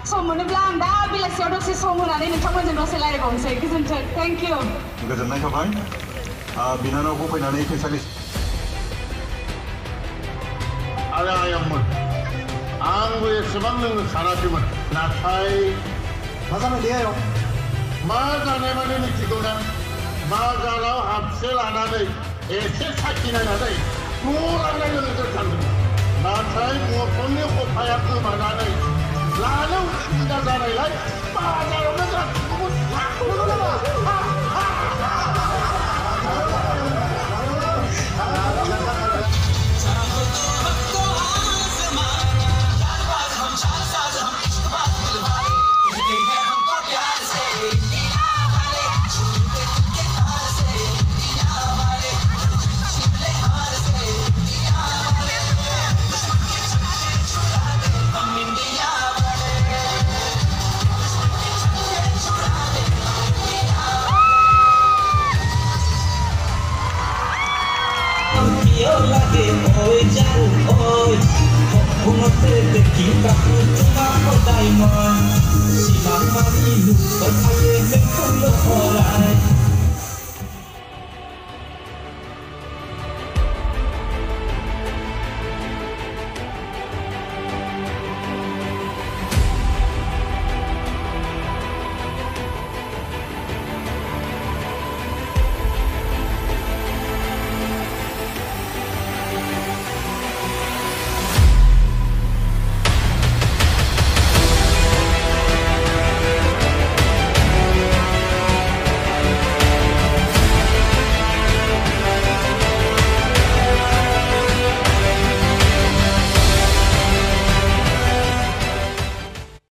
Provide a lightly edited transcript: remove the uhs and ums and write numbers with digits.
सम मोनोब्ला आं दा बेलासियाव दसे सम होनानै नोंथांमोनजों दसे रायज्लायबावनोसै गोजोन्थों थेंक इउ गोजोननाय थाबाय बिनानावखौ फैनानै फैसालि आरो आयंमोन आंबो एसेबां लोंनो सानाखैमोन नाथाय मा जानाय दे आयं मा जानाय माने मिथिगौना बाजाराव हाबसे लानानै एसे साखिनायनानै न' लांनाय लोगो सानदों नाथाय बथलनि खफाया गोमानानै लानो उसुबिदा जानायलाय बाजारावनो गासैखौबो लाख'नो नामा Ôi chao ôi, không có thể để kiếm gặp chúng ta có đại mòn, chỉ mang mang đi lục và thay lên không lỡ lại.